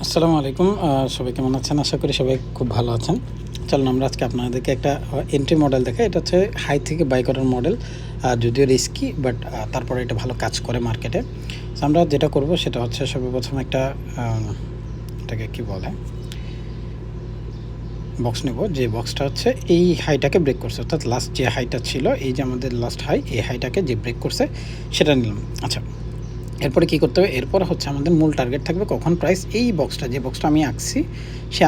আসসালামু আলাইকুম। সবাই কেমন আছেন? আশা করি সবাই খুব ভালো আছেন। চলুন আমরা আজকে আপনাদেরকে একটা এন্ট্রি মডেল দেখাই। এটা হচ্ছে হাই থেকে বাই করার মডেল। যদিও রিস্কি বাট তারপরে এটা ভালো কাজ করে মার্কেটে। সো আমরা যেটা করব সেটা হচ্ছে সর্বপ্রথম একটা এটাকে কি বলে? বক্স নেব। যে বক্সটা হচ্ছে এই হাইটাকে ব্রেক করছে। অর্থাৎ লাস্ট যে হাইটা ছিল, এই যে আমাদের লাস্ট হাই, এই হাইটাকে যে ব্রেক করছে সেটা নিলাম। আচ্ছা। এরপরে কী করতে হবে? এরপর হচ্ছে আমাদের মূল টার্গেট থাকবে কখন প্রাইস এই বক্সটা, যে বক্সটা আমি আঁকছি, সে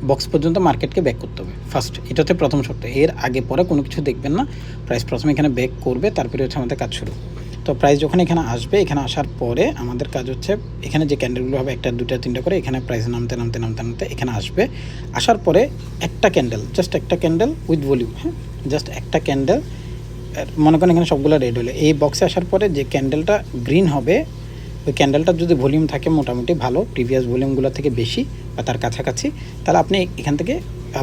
বক্স পর্যন্ত মার্কেটকে ব্যাক করতে হবে ফার্স্ট। এটা হচ্ছে প্রথম শর্ত। এর আগে পরে কোনো কিছু দেখবেন না। প্রাইস প্রথমে এখানে ব্যাক করবে, তারপরে হচ্ছে আমাদের কাজ শুরু। তো প্রাইস যখন এখানে আসবে, এখানে আসার পরে আমাদের কাজ হচ্ছে এখানে যে ক্যান্ডেলগুলো হবে, একটা দুটা তিনটা করে, এখানে প্রাইস নামতে নামতে নামতে নামতে এখানে আসবে। আসার পরে একটা ক্যান্ডেল, জাস্ট একটা ক্যান্ডেল উইথ ভলিউম, হ্যাঁ, জাস্ট একটা ক্যান্ডেল, মনে করেন এখানে সবগুলো রেড হলে এই বক্সে আসার পরে যে ক্যান্ডেলটা গ্রিন হবে, ওই ক্যান্ডেলটার যদি ভলিউম থাকে মোটামুটি ভালো, প্রিভিয়াস ভলিউমগুলো থেকে বেশি বা তার কাছাকাছি, তাহলে আপনি এখান থেকে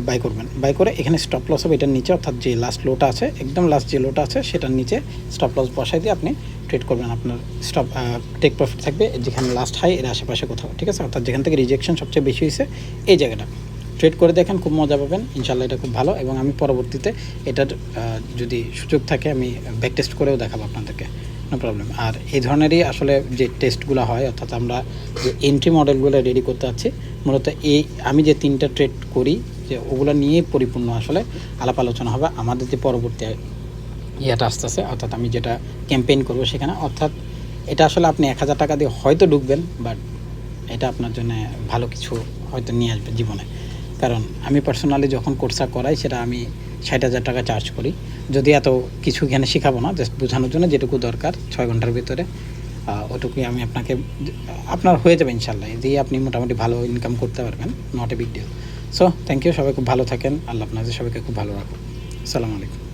বাই করবেন। বাই করে এখানে স্টপ লস হবে এটার নিচে, অর্থাৎ যে লাস্ট লোটা আছে, একদম লাস্ট যে লোটা আছে সেটার নিচে স্টপ লস বসাই দিয়ে আপনি ট্রেড করবেন। আপনার স্টপ টেক প্রফিট থাকবে যেখানে লাস্ট হাই এর আশেপাশে কোথাও, ঠিক আছে? অর্থাৎ যেখান থেকে রিজেকশন সবচেয়ে বেশি হয়েছে এই জায়গাটা ট্রেড করে দেখেন, খুব মজা পাবেন ইনশাল্লাহ। এটা খুব ভালো, এবং আমি পরবর্তীতে এটার যদি সুযোগ থাকে আমি ব্যাক টেস্ট করেও দেখাবো আপনাদেরকে, নো প্রবলেম। আর এই ধরনেরই আসলে যে টেস্টগুলো হয়, অর্থাৎ আমরা যে এন্ট্রি মডেলগুলো রেডি করতে যাচ্ছি, মূলত এই আমি যে তিনটা ট্রেড করি, যে ওগুলো নিয়ে পরিপূর্ণ আসলে আলাপ আলোচনা হবে আমাদের যে পরবর্তী ইয়েটা আসতেছে, অর্থাৎ আমি যেটা ক্যাম্পেইন করবো সেখানে। অর্থাৎ এটা আসলে আপনি 1000 টাকা দিয়ে হয়তো ঢুকবেন, বাট এটা আপনার জন্য ভালো কিছু হয়তো নিয়ে আসবে জীবনে। কারণ আমি পার্সোনালি যখন কোর্সটা করাই, সেটা আমি 60,000 টাকা চার্জ করি। যদি এত কিছু এখানে শেখাবো না, জাস্ট বোঝানোর জন্য যেটুকু দরকার 6 ঘন্টার ভিতরে, ওটুকুই আমি আপনাকে, আপনার হয়ে যাবে ইনশাল্লাহ। দিয়ে আপনি মোটামুটি ভালো ইনকাম করতে পারবেন, not a big deal. So thank you, সবাই খুব ভালো থাকেন। আল্লাহ আপনাদের সবাইকে খুব ভালো রাখুন। আসসালামু আলাইকুম।